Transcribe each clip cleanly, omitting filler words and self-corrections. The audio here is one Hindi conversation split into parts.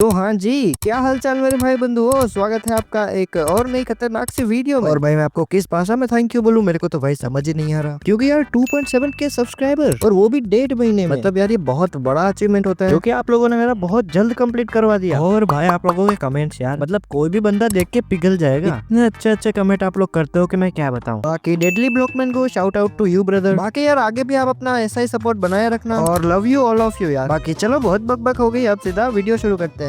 तो हाँ जी, क्या हालचाल मेरे भाई बंधुओं, स्वागत है आपका एक और नई खतरनाक सी वीडियो में। और भाई मैं आपको किस भाषा में थैंक यू बोलूं, मेरे को तो भाई समझ ही नहीं आ रहा, क्योंकि यार 2.7 के सब्सक्राइबर और वो भी 1.5 महीने में, मतलब यार ये बहुत बड़ा अचीवमेंट होता है, जो कि आप लोगों ने मेरा बहुत जल्द कंप्लीट करवा दिया। और भाई आप लोगों के कमेंट्स यार, मतलब कोई भी बंदा देख के पिघल जाएगा, इतने अच्छे अच्छे कमेंट आप लोग करते हो कि मैं क्या बताऊं। बाकी डेडली ब्लॉकमैन को shout out to you brother. बाकी यार आगे भी आप अपना ऐसा ही सपोर्ट बनाए रखना, और love you all of you यार। बाकी चलो बहुत बकबक हो गई, अब सीधा वीडियो शुरू करते हैं।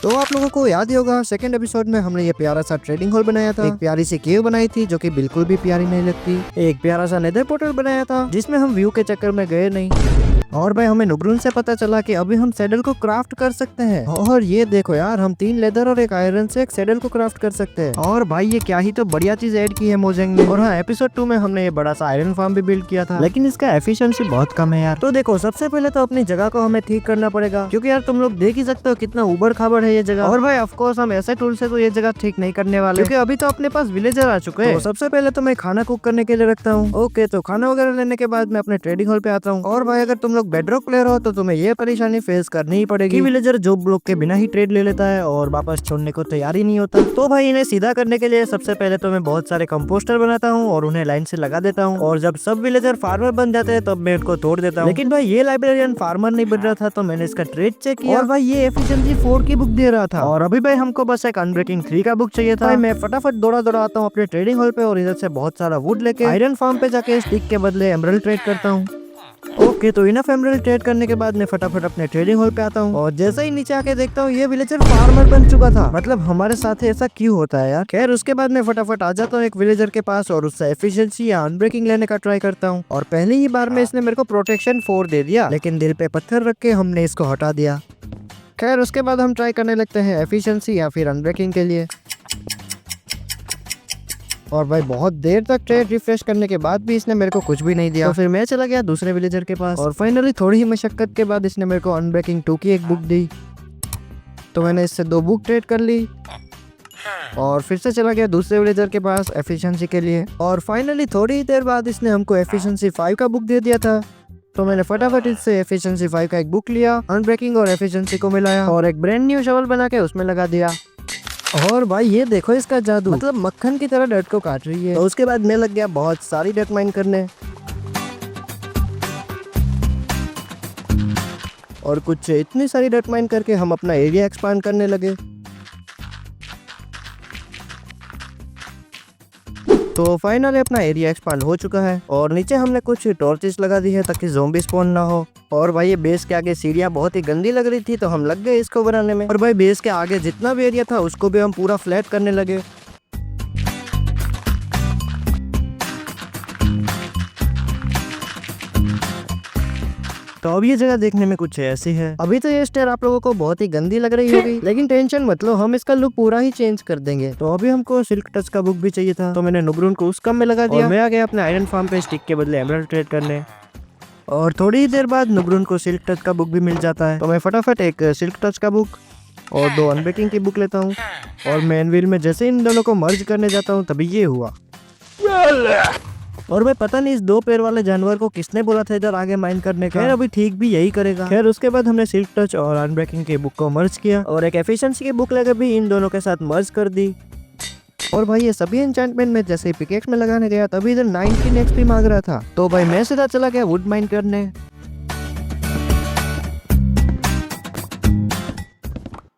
तो आप लोगों को याद ही होगा, सेकंड एपिसोड में हमने ये प्यारा सा ट्रेडिंग हॉल बनाया था, एक प्यारी सी केव बनाई थी जो कि बिल्कुल भी प्यारी नहीं लगती, एक प्यारा सा नेदर पोर्टल बनाया था जिसमें हम व्यू के चक्कर में गए नहीं। और भाई हमें नुब्रून से पता चला कि अभी हम सैडल को क्राफ्ट कर सकते हैं। और ये देखो यार, हम 3 लेदर और 1 आयरन से एक सैडल को क्राफ्ट कर सकते हैं। और भाई ये क्या ही तो बढ़िया चीज ऐड की है मोजेंग ने। और हाँ, एपिसोड 2 में हमने ये बड़ा सा आयरन फार्म भी बिल्ड किया था, लेकिन इसका एफिशिएंसी बहुत कम है यार। तो देखो, सबसे पहले तो अपनी जगह को हमें ठीक करना पड़ेगा, क्योंकि यार तुम लोग देख ही सकते हो कितना उबड़ खाबड़ है ये जगह। और भाई ऑफ कोर्स हम ऐसे टूल से तो ये जगह ठीक नहीं करने वाले, क्योंकि अभी तो अपने पास विलेजर आ चुके हैं। तो सबसे पहले तो मैं खाना कुक करने के लिए रखता हूँ। ओके, तो खाना वगैरह लेने के बाद मैं अपने ट्रेडिंग हॉल पे आता हूँ। और भाई अगर तुम लोग बेडरॉक प्लेयर हो तो तुम्हें ये परेशानी फेस करनी ही पड़ेगी, विलेजर जो ब्लॉक के बिना ही ट्रेड ले लेता है और वापस छोड़ने को तैयार ही नहीं होता। तो भाई इन्हें सीधा करने के लिए सबसे पहले तो मैं बहुत सारे कंपोस्टर बनाता हूँ और उन्हें लाइन से लगा देता हूँ, और जब सब विलेजर फार्मर बन जाते हैं तब मैं उनको तोड़ देता हूँ। लेकिन भाई ये लाइब्रेरियन फार्मर नहीं बन रहा था, तो मैंने इसका ट्रेड चेक किया और भाई ये एफिशिएंसी 4 की बुक दे रहा था। और अभी भाई हमको बस एक अनब्रेकिंग 3 का बुक चाहिए था। मैं फटाफट दौड़ा आता हूँ अपने ट्रेडिंग हॉल पे, और इधर से बहुत सारा वुड लेके आयरन फार्म पे जाके स्टिक के बदले एमरल्ड ट्रेड करता हूँ। ओके, तो इनफ एमरल्ड ट्रेड करने के बाद मैं फटाफट अपने ट्रेडिंग हॉल पे आता हूँ, और जैसे ही नीचे आके देखता हूँ ये विलेजर फार्मर बन चुका था। मतलब हमारे साथ ऐसा क्यों होता है यार। खैर उसके बाद मैं फटाफट आ जाता हूँ एक विलेजर के पास और उससे एफिशिएंसी या अनब्रेकिंग लेने का ट्राई करता हूँ, और पहली ही बार में इसने मेरे को प्रोटेक्शन 4 दे दिया, लेकिन दिल पे पत्थर रख के हमने इसको हटा दिया। खैर उसके बाद हम ट्राई करने लगते हैं एफिशिएंसी या फिर अनब्रेकिंग के लिए। और भाई बहुत देर तक ट्रेड रिफ्रेश करने के बाद भी इसने मेरे को कुछ भी नहीं दिया। तो फिर मैं चला गया दूसरे विलेजर के पास, और फाइनली थोड़ी ही मशक्कत के बाद इसने मेरे को अनब्रेकिंग 2 की एक बुक दी। तो मैंने इससे 2 बुक ट्रेड कर ली और फिर से चला गया दूसरे विलेजर के पास एफिशिएंसी के लिए। और फाइनली थोड़ी ही देर बाद इसने हमको एफिशिएंसी 5 का बुक दे दिया था। तो मैंने फटाफट इससे एफिशिएंसी 5 का एक बुक लिया, अनब्रेकिंग और एफिशिएंसी को मिलाया और एक ब्रांड न्यू शवल बना के उसमें लगा दिया। और भाई ये देखो इसका जादू, मतलब मक्खन की तरह डर्ट को काट रही है। तो उसके बाद मैं लग गया बहुत सारी डर्ट माइन करने, और कुछ इतनी सारी डर्ट माइन करके हम अपना एरिया एक्सपांड करने लगे। तो फाइनली अपना एरिया एक्सपांड हो चुका है, और नीचे हमने कुछ टॉर्चेस लगा दी है ताकि ज़ॉम्बी स्पॉन ना हो। और भाई ये बेस के आगे सीढ़ियाँ बहुत ही गंदी लग रही थी, तो हम लग गए इसको बनाने में। और भाई बेस के आगे जितना भी एरिया था उसको भी हम पूरा फ्लैट करने लगे। तो अब ये जगह देखने में कुछ ऐसी है। अभी तो ये स्टेयर आप लोगों को बहुत ही गंदी लग रही होगी, लेकिन टेंशन मत लो, हम इसका लुक पूरा ही चेंज कर देंगे। तो अभी हमको सिल्क टच का बुक भी चाहिए था, तो मैंने नुब्रून को उस कम में लगा दिया और मैं आ गया अपने आयरन फार्म पे स्टिक के बदले एमरल्ड ट्रेड करने। और थोड़ी ही देर बाद नुब्रून को सिल्क टच का बुक भी मिल जाता है, तो मैं फटाफट एक सिल्क टच का बुक और 2 अनब्रेकिंग की बुक लेता हूँ। और मैं एनविल में जैसे इन दोनों को मर्ज करने जाता हूँ तभी ये हुआ। और भाई पता नहीं इस 2 पैर वाले जानवर को किसने बोला था इधर आगे माइन करने का। खैर अभी ठीक भी यही करेगा। खैर उसके बाद हमने सिल्क टच और अनब्रेकिंग की बुक को मर्ज किया और एक एफिशिएंसी की बुक लेकर भी इन दोनों के साथ मर्ज कर दी। और भाई ये सभी एन्चेंटमेंट में जैसे पिकेक्स में लगाने गया तभी इधर 19 एक्सपी मांग रहा था। तो भाई मैं सीधा चला गया वुड माइन करने।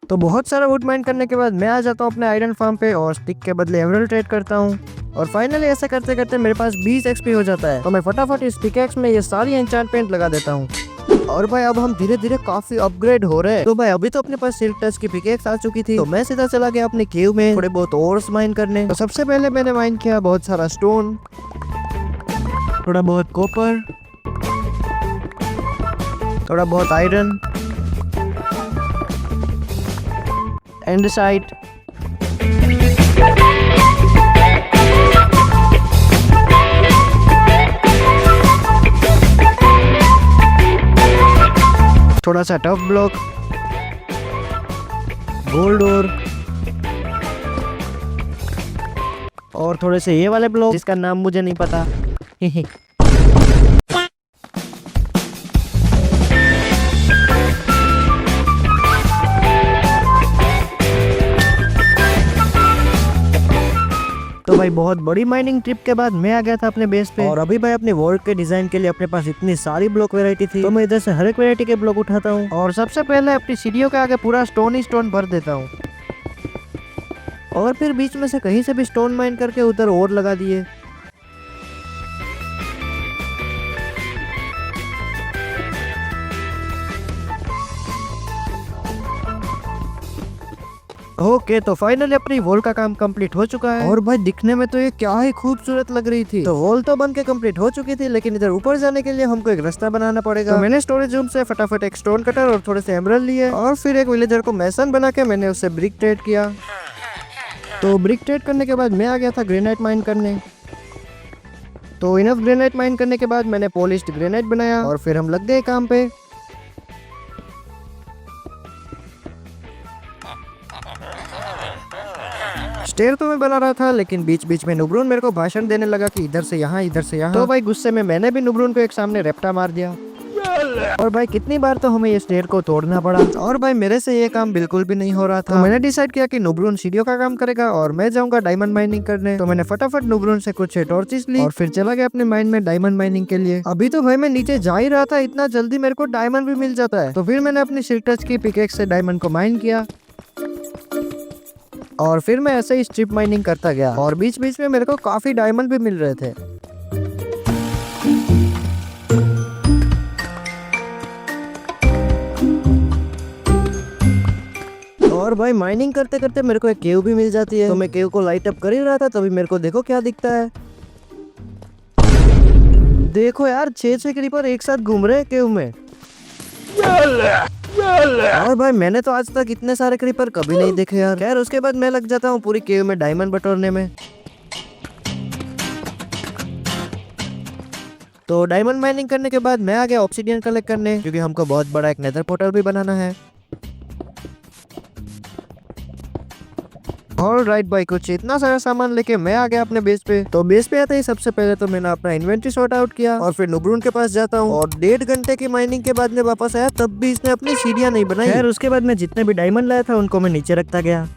तो बहुत सारा वुड माइन करने के बाद मैं आ जाता हूँ अपने आयरन फार्म पे और स्टिक के बदले एमरल्ड ट्रेड करता हूँ। और फाइनली ऐसा करते करते मेरे पास 20 एक्सपी हो जाता है। तो मैं फटाफट इस पिकेक्स में ये सारी एन्चेंटमेंट लगा देता हूँ। और भाई अब हम धीरे धीरे काफी अपग्रेड हो रहे हैं। तो भाई अभी तो अपने पास सिल्क टच की पिकेक्स आ चुकी थी, तो मैं सीधा चला गया अपने केव में थोड़े बहुत ओर्स माइन करने। तो सबसे पहले मैंने माइन किया बहुत सारा स्टोन, थोड़ा बहुत कॉपर, थोड़ा बहुत आयरन, एंडसाइट, थोड़ा सा टफ ब्लॉक, गोल्ड और थोड़े से ये वाले ब्लॉक जिसका नाम मुझे नहीं पता। भाई बहुत बड़ी माइनिंग ट्रिप के बाद मैं आ गया था अपने बेस पे, और अभी भाई अपने वर्ल्ड के डिजाइन के लिए अपने पास इतनी सारी ब्लॉक वैरायटी थी, तो मैं इधर से हर एक वैरायटी के ब्लॉक उठाता हूँ और सबसे पहले अपनी सीढ़ियों के आगे पूरा स्टोन ही स्टोन भर देता हूँ, और फिर बीच में से कहीं से भी स्टोन माइन करके उधर और लगा दिए। ओके तो फाइनली अपनी वॉल का काम कंप्लीट हो चुका है, और भाई दिखने में तो ये क्या ही खूबसूरत लग रही थी। तो वॉल तो बन के कंप्लीट हो चुकी थी, लेकिन इधर ऊपर जाने के लिए हमको एक रास्ता बनाना पड़ेगा। तो मैंने स्टोरेज रूम से फटाफट एक स्टोन कटर और थोड़े से एमरल्ड लिए, और फिर एक विलेजर को मैसन बना के मैंने उससे ब्रिक ट्रेड किया। तो ब्रिक ट्रेड करने के बाद मैं आ गया था ग्रेनाइट माइन करने। तो इनफ ग्रेनाइट माइन करने के बाद मैंने पॉलिश्ड ग्रेनाइट बनाया, और फिर हम लग गए काम पे। स्टेयर तो मैं बना रहा था, लेकिन बीच बीच में नुब्रून मेरे को भाषण देने लगा कि इधर से यहाँ इधर से यहाँ। तो भाई गुस्से में मैंने भी नुब्रून को एक सामने रेप्टा मार दिया, और भाई कितनी बार तो हमें ये स्टेयर को तोड़ना पड़ा, और भाई मेरे से ये काम बिल्कुल भी नहीं हो रहा था। तो मैंने डिसाइड किया कि नुब्रून सीढ़ियों का काम करेगा और मैं जाऊंगा डायमंड माइनिंग करने। तो मैंने फटाफट नुब्रून से कुछ टॉर्चेस ली और फिर चला गया अपने माइन में डायमंड माइनिंग के लिए। अभी तो भाई मैं नीचे जा ही रहा था, इतना जल्दी मेरे को डायमंड भी मिल जाता है। तो फिर मैंने अपनी सिल्क टच की पिकेक्स से डायमंड को माइन किया, और फिर मैं ऐसे ही स्ट्रिप माइनिंग करता गया, और बीच बीच में मेरे को काफी डायमंड भी मिल रहे थे। और भाई माइनिंग करते करते मेरे को एक केव भी मिल जाती है। तो मैं केव को लाइट अप कर ही रहा था, तभी मेरे को देखो क्या दिखता है। देखो यार 6 क्रीपर एक साथ घूम रहे हैं केव में। और भाई मैंने तो आज तक इतने सारे क्रीपर कभी नहीं देखे यार। खैर उसके बाद मैं लग जाता हूँ पूरी केव में डायमंड बटोरने में। तो डायमंड माइनिंग करने के बाद मैं आ गया ऑब्सिडियन कलेक्ट करने, क्योंकि हमको बहुत बड़ा एक नेदर पोर्टल भी बनाना है। ऑलराइट भाई, कुछ इतना सारा सामान लेके मैं आ गया अपने बेस पे। तो बेस पे आते ही सबसे पहले तो मैंने अपना इन्वेंटरी सॉर्ट आउट किया, और फिर नुब्रून के पास जाता हूँ, और 1.5 घंटे की माइनिंग के बाद मैं वापस आया, तब भी इसने अपनी सीढ़ियां नहीं बनाई। खैर उसके बाद मैं जितने भी डायमंड लाया था उनको मैं नीचे रखता गया।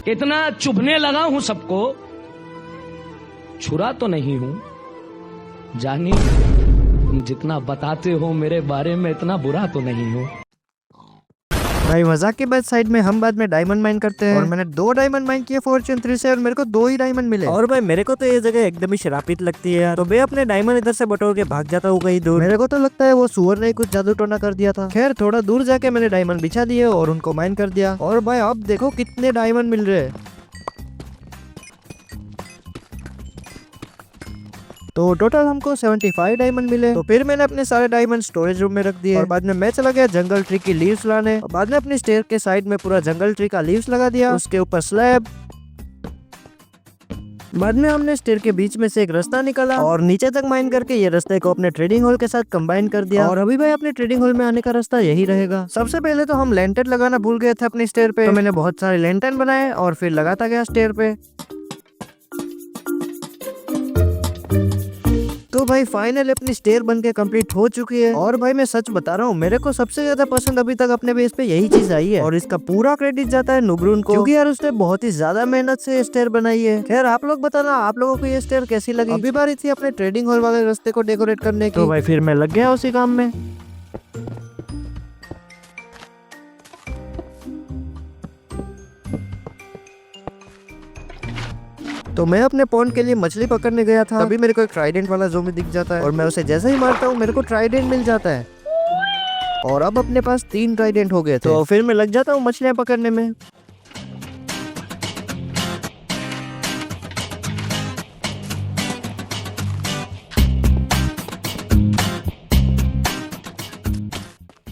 इतना चुभने लगा हूं सबको, छुरा तो नहीं हूं, जानिए जितना बताते हो मेरे बारे में इतना बुरा तो नहीं हूं। भाई मजाक के बाद साइड में हम बाद में डायमंड माइन करते हैं, और मैंने 2 डायमंड माइन किए फॉर्च्यून 3 से, और मेरे को 2 ही डायमंड मिले। और भाई मेरे को तो ये जगह एकदम ही शरापित लगती है यार। तो मैं अपने डायमंड इधर से बटोर के भाग जाता हूँ कहीं दूर। मेरे को तो लगता है वो सुअर ने कुछ जादू टोना कर दिया था। खैर थोड़ा दूर जाके मैंने डायमंड बिछा दिए और उनको माइन कर दिया, और भाई अब देखो कितने डायमंड मिल रहे हैं। तो टोटल हमको 75 डायमंड मिले। तो फिर मैंने अपने सारे डायमंड स्टोरेज रूम में रख दिए, और बाद में मैं चला गया जंगल ट्री की लीव्स लाने, और बाद में अपनी स्टेयर के साइड में पूरा जंगल ट्री का लीव्स लगा दिया, उसके ऊपर स्लैब। बाद में हमने स्टेयर के बीच में से एक रास्ता निकाला, और नीचे तक माइन करके ये रास्ते को अपने ट्रेडिंग हॉल के साथ कंबाइन कर दिया। और अभी भाई अपने ट्रेडिंग हॉल में आने का रास्ता यही रहेगा। सबसे पहले तो हम लैंटर्न लगाना भूल गए थे अपनी स्टेयर पे, तो मैंने बहुत सारे लैंटर्न बनाए और फिर लगाता गया स्टेयर पे। तो भाई फाइनल अपनी स्टेयर बन के कम्प्लीट हो चुकी है, और भाई मैं सच बता रहा हूँ मेरे को सबसे ज्यादा पसंद अभी तक अपने बेस पे यही चीज आई है, और इसका पूरा क्रेडिट जाता है नुब्रून को, क्योंकि यार उसने बहुत ही ज्यादा मेहनत से स्टेयर बनाई है। खैर आप लोग बताना आप लोगों को ये स्टेयर कैसी लगी। अभी बारी थी अपने ट्रेडिंग हॉल वाले रास्ते को डेकोरेट करने की। तो भाई फिर मैं लग गया उसी काम में। तो मैं अपने पॉन्ड के लिए मछली पकड़ने गया था, तभी मेरे को एक ट्राइडेंट वाला ज़ोंबी दिख जाता है, और मैं उसे जैसे ही मारता हूँ मेरे को ट्राइडेंट मिल जाता है, और अब अपने पास 3 ट्राइडेंट हो गए थे। तो फिर मैं लग जाता हूँ मछलियाँ पकड़ने में।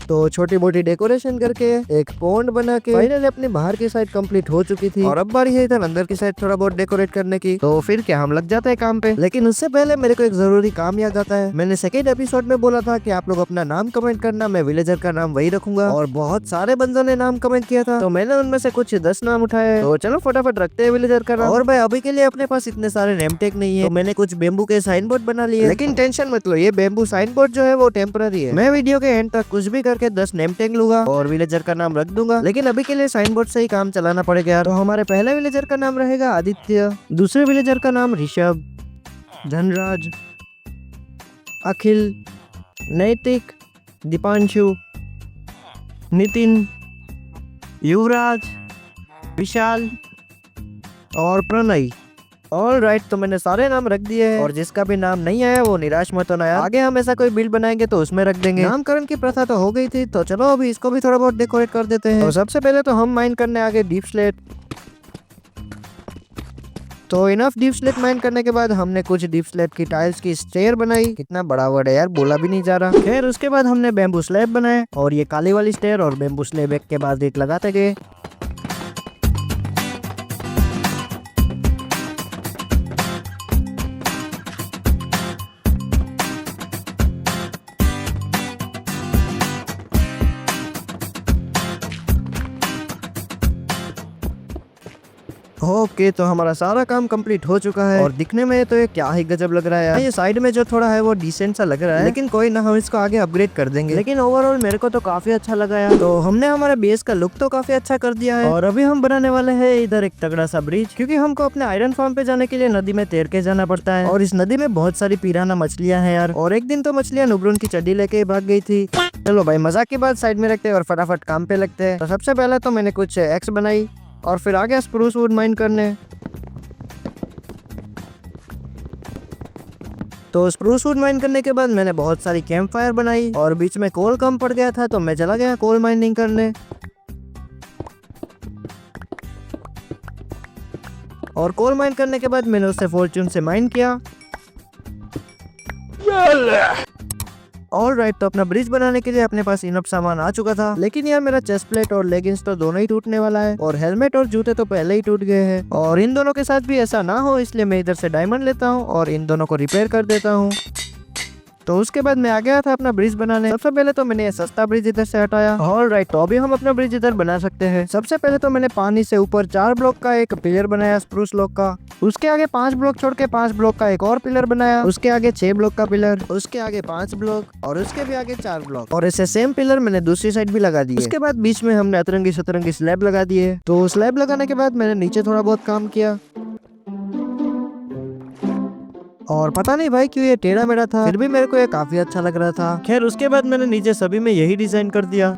तो छोटी मोटी डेकोरेशन करके एक पॉन्ड बना के फाइनली अपनी बाहर की साइड कंप्लीट हो चुकी थी, और अब बारी है इधर अंदर की साइड थोड़ा बहुत डेकोरेट करने की। तो फिर क्या हम लग जाते हैं काम पे, लेकिन उससे पहले मेरे को एक जरूरी काम याद आता है। मैंने सेकंड एपिसोड में बोला था कि आप लोग अपना नाम कमेंट करना, मैं विलेजर का नाम वही रखूंगा, और बहुत सारे बंदों ने नाम कमेंट किया था, तो मैंने उनमें से कुछ 10 नाम उठाए। तो चलो फटाफट रखते हैं विलेजर का नाम। और भाई अभी के लिए अपने पास इतने सारे नेम टेग नहीं है, तो मैंने कुछ बेम्बू के साइन बोर्ड बना लिए, लेकिन टेंशन मत लो, ये बेम्बू साइन बोर्ड जो है वो टेम्पररी है। मैं वीडियो के एंड तक कुछ भी करके जाके 10 नेम टैग लूंगा और विलेजर का नाम रख दूंगा। लेकिन अभी के लिए साइन बोर्ड से ही काम चलाना पड़ेगा यार। तो हमारे पहले विलेजर का नाम रहेगा आदित्य, दूसरे विलेजर का नाम ऋषभ, धनराज, अखिल, नैतिक, दीपांशु, नितिन, युवराज, विशाल और प्रणय। ऑल राइट, तो मैंने सारे नाम रख दिए हैं और जिसका भी नाम नहीं आया वो निराश मत होना यार। आगे हम ऐसा कोई बिल्ड बनाएंगे तो उसमें रख देंगे। नामकरण की प्रथा तो हो गई थी, तो चलो अभी इसको भी थोड़ा बहुत डेकोरेट कर देते हैं। तो सबसे पहले तो हम माइन करने आगे डीप स्लेट। तो इनफ डीप स्लेट माइन करने के बाद हमने कुछ डीप स्लेट की टाइल्स की स्टेयर बनाई। कितना बड़ा वर्ड है यार, बोला भी नहीं जा रहा। खैर उसके बाद हमने बैम्बू स्लैब बनाए और ये काली वाली स्टेयर और बैम्बू स्लैब एक के बाद एक लगाते गए। ओके, तो हमारा सारा काम कंप्लीट हो चुका है और दिखने में तो ये क्या ही गजब लग रहा है यार। ये साइड में जो थोड़ा है वो डिसेंट सा लग रहा है, लेकिन कोई ना, हम इसको आगे अपग्रेड कर देंगे। लेकिन ओवरऑल मेरे को तो काफी अच्छा लगा यार। तो हमने हमारे बेस का लुक तो काफी अच्छा कर दिया है और अभी हम बनाने वाले हैं इधर एक तगड़ा सा ब्रिज, क्योंकि हमको अपने आयरन फार्म पे जाने के लिए नदी में तैर के जाना पड़ता है और इस नदी में बहुत सारी पिराना मछलियां हैं यार। और एक दिन तो मछलियां नुब्रून की चड्डी लेके भाग गई थी। चलो भाई, मजाक की बात साइड में रखते हैं और फटाफट काम पे लगते हैं। तो सबसे पहले तो मैंने कुछ एक्स बनाई और फिर आ गया स्प्रूस वुड माइन करने। तो स्प्रूस वुड माइन करने के बाद मैंने बहुत सारी कैंप फायर बनाई और बीच में कोल कम पड़ गया था तो मैं चला गया कोल माइनिंग करने। और कोल माइन करने के बाद मैंने उससे फॉर्च्यून से माइन किया। ऑल राइट, तो अपना ब्रिज बनाने के लिए अपने पास इनफ सामान आ चुका था, लेकिन यार मेरा चेस्ट प्लेट और लेगिंग्स तो दोनों ही टूटने वाला है और हेलमेट और जूते तो पहले ही टूट गए हैं। और इन दोनों के साथ भी ऐसा ना हो इसलिए मैं इधर से डायमंड लेता हूँ और इन दोनों को रिपेयर कर देता हूँ। तो उसके बाद मैं आ गया था अपना ब्रिज बनाने। सबसे पहले तो मैंने ये सस्ता ब्रिज इधर से हटाया। ऑल राइट, तो अभी हम अपना ब्रिज इधर बना सकते हैं। सबसे पहले तो मैंने पानी से ऊपर 4 ब्लॉक का एक पिलर बनाया स्प्रूस लॉक का। उसके आगे 5 ब्लॉक छोड़ के 5 ब्लॉक का एक और पिलर बनाया। उसके आगे 6 ब्लॉक का पिलर, उसके आगे 5 ब्लॉक और उसके भी आगे 4 ब्लॉक और ऐसे सेम पिलर मैंने दूसरी साइड भी लगा दिए। उसके बाद बीच में हमने अतरंगी सतरंगी स्लैब लगा दिए। तो स्लैब लगाने के बाद मैंने नीचे थोड़ा बहुत काम किया और पता नहीं भाई क्यों ये टेढ़ा मेढ़ा था, फिर भी मेरे को ये काफी अच्छा लग रहा था। खैर उसके बाद मैंने नीचे सभी में यही डिजाइन कर दिया।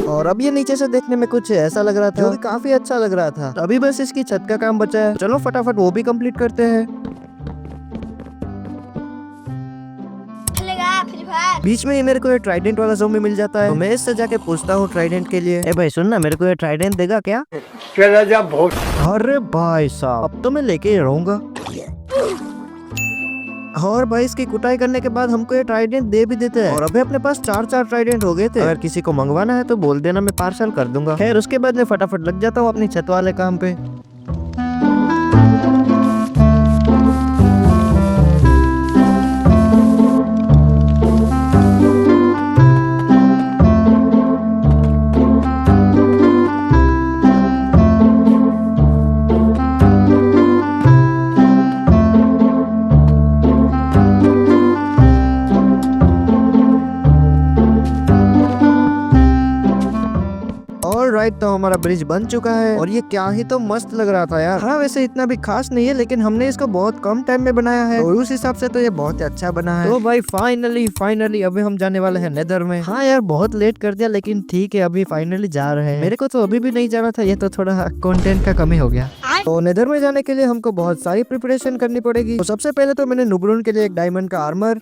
और अब ये नीचे से देखने में कुछ ऐसा लग रहा था जो कि काफी अच्छा लग रहा था। अभी बस इसकी छत का काम बचा है, चलो फटाफट वो भी कंप्लीट करते हैं। बीच में ही मेरे को ये ट्राइडेंट वाला ज़ोंबी मिल जाता है, तो मैं इससे जाके पूछता हूँ ट्राइडेंट के लिए, ए भाई सुन ना, मेरे को ये ट्राइडेंट देगा क्या? चला जा बहुत। अरे भाई साहब, अब तो मैं लेके ही रहूंगा। और भाई इसकी कुटाई करने के बाद हमको ये ट्राइडेंट दे भी देते हैं और अभी अपने पास 4 ट्राइडेंट हो गए थे। अगर किसी को मंगवाना है तो बोल देना, मैं पार्सल कर दूंगा। खैर उसके बाद मैं फटाफट लग जाता हूँ अपनी छत वाले काम पे। राइट, तो हमारा ब्रिज बन चुका है और ये क्या ही तो मस्त लग रहा था यार। हाँ वैसे इतना भी खास नहीं है, लेकिन हमने इसको बहुत कम टाइम में बनाया है और उस हिसाब से तो ये बहुत अच्छा बना है। तो भाई फाइनली अभी हम जाने वाले हैं नेदर में। हाँ यार बहुत लेट कर दिया, लेकिन ठीक है अभी फाइनली जा रहे हैं। मेरे को तो अभी भी नहीं जाना था, ये तो थोड़ा कंटेंट का कमी हो गया। तो नेदर में जाने के लिए हमको बहुत सारी प्रिपरेशन करनी पड़ेगी। तो सबसे पहले तो मैंने नुब्रून के लिए एक डायमंड का आर्मर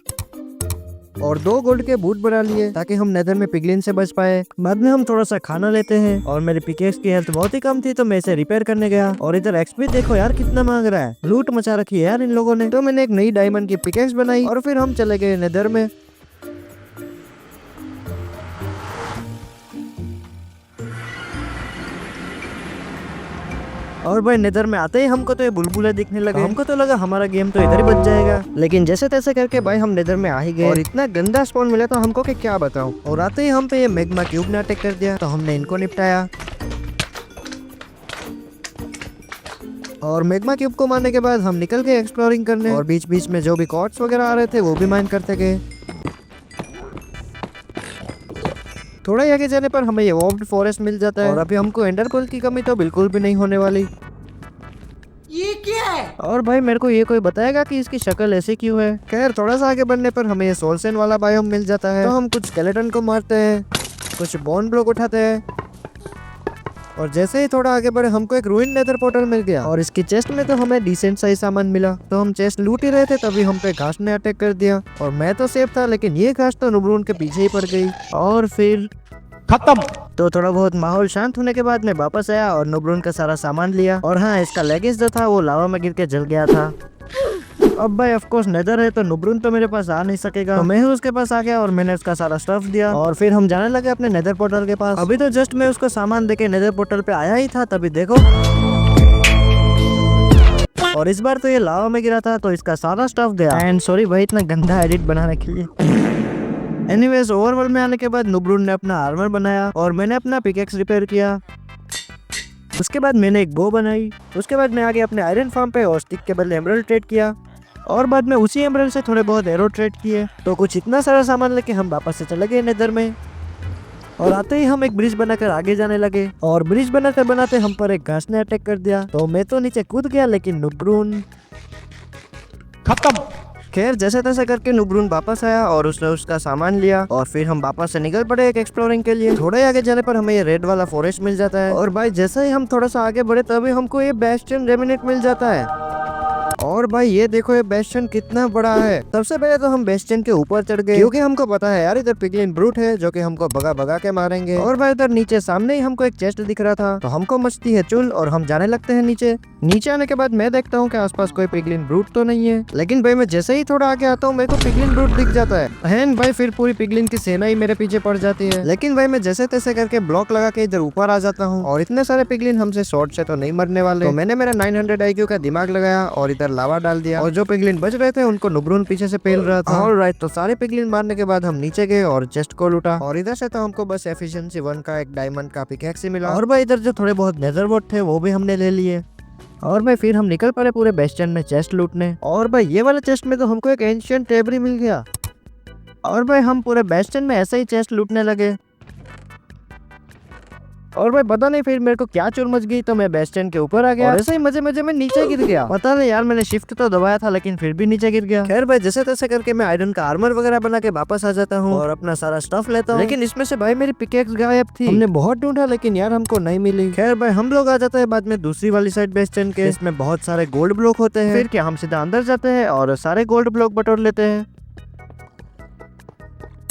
और 2 गोल्ड के बूट बना लिए ताकि हम नेदर में पिगलिन से बच पाए। बाद में हम थोड़ा सा खाना लेते हैं और मेरी पिकेक्स की हेल्थ बहुत ही कम थी तो मैं इसे रिपेयर करने गया। और इधर एक्सपी देखो यार कितना मांग रहा है, लूट मचा रखी है यार इन लोगों ने। तो मैंने एक नई डायमंड की पिकेक्स बनाई और फिर हम चले गए नेदर में। और भाई नेदर में आते ही हमको तो ये बुलबुले दिखने लगे। हमको तो लगा हमारा गेम तो इधर ही बच जाएगा, लेकिन जैसे तैसे करके भाई हम नेदर में आ ही गए और इतना गंदा स्पॉन मिला तो हमको कि क्या बताऊं। और आते ही हम पे ये मैग्मा क्यूब ने अटैक कर दिया तो हमने इनको निपटाया। और मैग्मा क्यूब को मारने के बाद हम निकल गए एक्सप्लोरिंग करने, और बीच बीच में जो भी कॉर्ड्स वगैरह आ रहे थे वो भी माइन करते गए। थोड़ा ही आगे जाने पर हमें ये वॉर्म्ड फॉरेस्ट मिल जाता है, और अभी हमको एंडर पर्ल की कमी तो बिल्कुल भी नहीं होने वाली। ये क्या है? और भाई मेरे को ये कोई बताएगा कि इसकी शक्ल ऐसी क्यों है। खैर थोड़ा सा आगे बढ़ने पर हमें ये सोलसेन वाला बायोम मिल जाता है, तो हम कुछ स्केलेटन को मारते हैं, कुछ बोन ब्लॉक उठाते हैं, और जैसे ही थोड़ा आगे बढ़े हमको एक रूइन नेदर पोर्टल मिल गया, और इसकी चेस्ट में तो हमें डिसेंट सही सामान मिला। तो हम चेस्ट लूट ही रहे थे तभी हम पे घास ने अटैक कर दिया, और मैं तो सेफ था लेकिन ये घास तो नुब्रून के पीछे ही पड़ गई, और फिर खत्म। तो थोड़ा बहुत माहौल शांत होने के बाद मैं वापस आया और नुब्रून का सारा सामान लिया, और हाँ इसका लेगिंग्स जो था वो लावा में गिर के जल गया था। अब भाई ऑफ कोर्स नेदर है तो नुब्रून तो मेरे पास आ नहीं सकेगा, तो मैं ही उसके पास आ गया और मैंने उसका सारा स्टफ दिया, और फिर हम जाने लगे अपने नेदर पोर्टल के पास। अभी तो जस्ट मैं उसको सामान देके नेदर पोर्टल पे आया ही था, तभी देखो, और इस बार तो ये लावा में गिरा था तो इसका सारा स्टफ गया। एंड सॉरी भाई इतना गंदा एडिट बनाने के लिए। एनीवेज ओवरवर्ल्ड में आने के बाद नुब्रून ने अपना आर्मर बनाया, और मैंने अपना पिकेक्स रिपेयर किया। उसके बाद मैंने एक बो बनाई, उसके बाद मैं आगे अपने आयरन फार्म पे और स्टिक के बदले एमरल्ड ट्रेड किया, और बाद में उसी एमरल्ड से थोड़े बहुत एरो ट्रेड किए। तो कुछ इतना सारा सामान लेके हम वापस से चले गए नेदर में, और आते ही हम एक ब्रिज बनाकर आगे जाने लगे, और ब्रिज बनाते बनाते हम पर एक घास ने अटैक कर दिया, तो मैं तो नीचे कूद गया लेकिन नुब्रून खत्म। खैर जैसे तैसे करके नुब्रून वापस आया और उसने उसका सामान लिया, और फिर हम वापस से निकल पड़े एक एक्सप्लोरिंग के लिए। थोड़ा ही आगे जाने पर हमें ये रेड वाला फॉरेस्ट मिल जाता है, और भाई जैसे ही हम थोड़ा सा आगे बढ़े तभी हमको ये बेस्टियन रेमिनेट मिल जाता है। और भाई ये देखो ये बेस्टियन कितना बड़ा है। सबसे पहले तो हम बेस्टियन के ऊपर चढ़ गए, क्योंकि हमको पता है यार इधर पिगलिन ब्रूट है जो कि हमको भगा भगा के मारेंगे। और भाई उधर नीचे सामने ही हमको एक चेस्ट दिख रहा था, तो हमको मचती है चुल और हम जाने लगते हैं नीचे। नीचे आने के बाद मैं देखता हूँ कि आसपास कोई पिगलिन ब्रूट तो नहीं है, लेकिन भाई मैं जैसे ही थोड़ा आगे आता हूँ मेरे को पिगलिन ब्रूट दिख जाता है। एंड भाई फिर पूरी पिगलिन की सेना ही मेरे पीछे पड़ जाती है, लेकिन भाई मैं जैसे तैसे करके ब्लॉक लगा के इधर ऊपर आ जाता हूँ, और इतने सारे पिगलिन हमसे शॉर्ट से तो नहीं मरने वाले। तो मैंने मेरा 900 IQ का दिमाग लगाया और इधर लावा डाल दिया, और जो पिगलिन बच रहे थे उनको नुब्रून पीछे से पेल रहा था। ऑलराइट, तो सारे पिगलिन मारने के बाद हम नीचे गए और चेस्ट को लूटा, और इधर से तो हमको बस एफिशिएंसी 1 का एक डायमंड का पिकैक्स ही मिला। और भाई इधर जो थोड़े बहुत नेदर वोट थे वो भी हमने ले लिए, और भाई फिर हम निकल पड़े पूरे बेस्टियन में चेस्ट लूटने। और भाई ये वाले चेस्ट में तो हमको एक एंशिएंट टेबरी मिल गया, और भाई हम पूरे बेस्टियन में ऐसे ही चेस्ट लूटने लगे। और भाई पता नहीं फिर मेरे को क्या चोर मच गई, तो मैं बेस्टियन के ऊपर आ गया, और ऐसे ही मजे मजे में नीचे गिर गया। पता नहीं यार मैंने शिफ्ट तो दबाया था लेकिन फिर भी नीचे गिर गया। खैर भाई जैसे तैसे करके मैं आयरन का आर्मर वगैरह बना के वापस आ जाता हूँ और अपना सारा स्टफ लेता हूँ, लेकिन इसमें से भाई मेरी पिकेक्स गायब थी। हमने बहुत ढूंढा लेकिन यार हमको नहीं मिली। खैर भाई हम लोग आ जाते हैं बाद में दूसरी वाली साइड बेस्टियन के, इसमें बहुत सारे गोल्ड ब्लॉक होते हैं। फिर क्या हम सीधा अंदर जाते हैं और सारे गोल्ड ब्लॉक बटोर लेते हैं।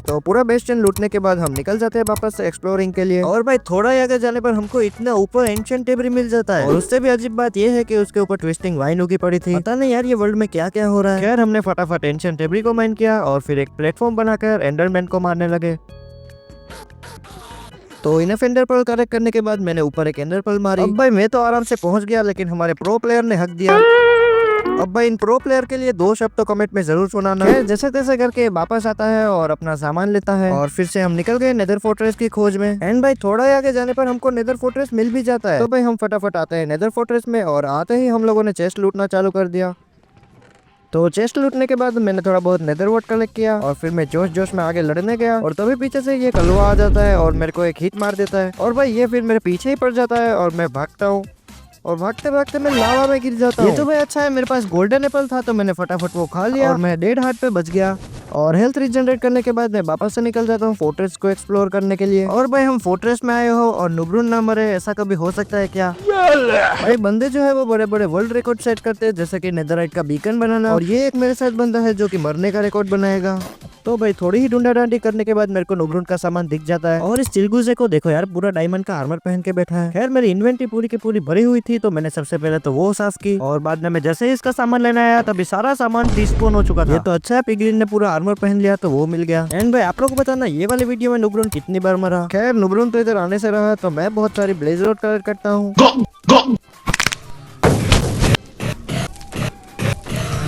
तो पूरा बेस्टियन लूटने के बाद हम निकल जाते हैं वापस से एक्सप्लोरिंग के लिए। और भाई थोड़ा ही आगे जाने पर हमको इतना ऊपर एंशिएंट टेबरी मिल जाता है, और उससे भी अजीब बात यह है कि उसके ऊपर ट्विस्टिंग वाइन उगी पड़ी थी। पता नहीं यार ये वर्ल्ड में क्या क्या हो रहा है। खैर हमने फटाफट एंशिएंट टेबरी को माइन किया और फिर एक प्लेटफॉर्म बनाकर एंडरमैन को मारने लगे। तो इनफ एंडर पर्ल कलेक्ट करने के बाद मैंने ऊपर एक एंडर पर्ल मारी। अब भाई मैं तो आराम से पहुंच गया, लेकिन हमारे प्रो प्लेयर ने हक दिया। अब भाई इन प्रो प्लेयर के लिए 2 शब्द तो कमेंट में जरूर सुनाना। जैसे तैसे करके वापस आता है और अपना सामान लेता है, और फिर से हम निकल गए नेदर फोर्ट्रेस की खोज में। एंड भाई थोड़ा ही आगे जाने पर हमको नेदर फोर्ट्रेस मिल भी जाता है, तो भाई हम फटाफट आते हैं नेदर फोर्ट्रेस में, और आते ही हम लोगों ने चेस्ट लूटना चालू कर दिया। तो चेस्ट लूटने के बाद मैंने थोड़ा बहुत नेदर वोट कलेक्ट किया, और फिर मैं जोश जोश में आगे लड़ने गया, और तभी पीछे से ये कलवा आ जाता है और मेरे को एक हिट मार देता है, और भाई ये फिर मेरे पीछे ही पड़ जाता है और मैं भागता हूँ, और भागते भागते मैं लावा में गिर जाता हूँ। ये तो भाई अच्छा है मेरे पास गोल्डन एप्पल था, तो मैंने फटाफट वो खा लिया और मैं डेड हार्ट पे बच गया। और हेल्थ रिजनरेट करने के बाद मैं वापस से निकल जाता हूँ फोर्ट्रेस को एक्सप्लोर करने के लिए। और भाई हम फोर्ट्रेस में आए हो और नुब्रून ना मरे, ऐसा कभी हो सकता है क्या? भाई बंदे जो है वो बड़े बड़े वर्ल्ड रिकॉर्ड सेट करते हैं, जैसे कि नेदरराइट का बीकन बनाना, और ये एक मेरे साथ बंदा है जो कि मरने का रिकॉर्ड बनाएगा। तो भाई थोड़ी ही ढूंढा ढांडी करने के बाद मेरे को नुब्रून का सामान दिख जाता है, और इस चिलगुजे को देखो यार पूरा डायमंड का आर्मर पहन के बैठा है। खैर मेरी इन्वेंटरी पूरी की पूरी भरी हुई थी, तो मैंने सबसे पहले तो वो साफ की, और बाद में मैं जैसे ही इसका सामान लेने आया तभी सारा सामान डिस्पोन हो चुका था। ये तो अच्छा है पिगलिन ने पूरा आर्मर पहन लिया तो वो मिल गया। एंड भाई आप लोग को बताना ये वाली वीडियो में नुब्रून कितनी बार मरा। खैर नुब्रून तो इधर आने से रहा, तो मैं बहुत सारी ब्लेजर कलेक्ट करता हूँ।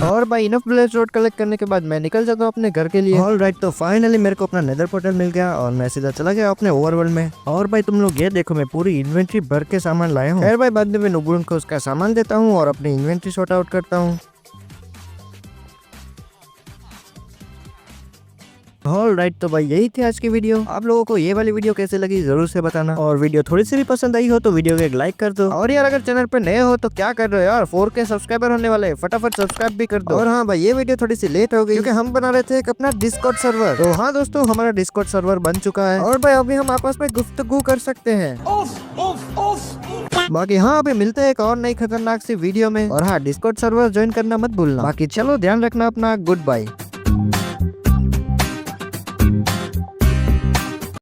और भाई इनफ ब्लेड रोड कलेक्ट करने के बाद मैं निकल जाता हूँ अपने घर के लिए। ऑलराइट, तो फाइनली मेरे को अपना नेदर पोर्टल मिल गया और मैं सीधा चला गया अपने ओवरवर्ल्ड में। और भाई तुम लोग ये देखो, मैं पूरी इन्वेंट्री भर के सामान लाया हूँ। खैर भाई बाद में मैं नुबुरुन को उसका सामान देता हूँ और अपनी इन्वेंट्री सॉर्ट आउट करता हूँ। ऑलराइट, तो भाई यही थी आज की वीडियो। आप लोगों को ये वाली वीडियो कैसे लगी जरूर से बताना, और वीडियो थोड़ी सी भी पसंद आई हो तो वीडियो को एक लाइक कर दो। और यार अगर चैनल पे नए हो तो क्या कर रहे हो यार, 4K सब्सक्राइबर होने वाले, फटाफट सब्सक्राइब भी कर दो। और हाँ भाई ये वीडियो थोड़ी सी लेट हो गई क्योंकि हम बना रहे थे एक अपना डिस्कॉर्ड सर्वर। तो हाँ दोस्तों, हमारा डिस्कॉर्ड सर्वर बन चुका है और भाई अभी हम आपस में गुफ्तगू कर सकते हैं। बाकी हाँ, अभी मिलते हैं एक और नई खतरनाक सी वीडियो में। और हाँ, डिस्कॉर्ड सर्वर ज्वाइन करना मत भूलना। बाकी चलो ध्यान रखना अपना, गुड बाय।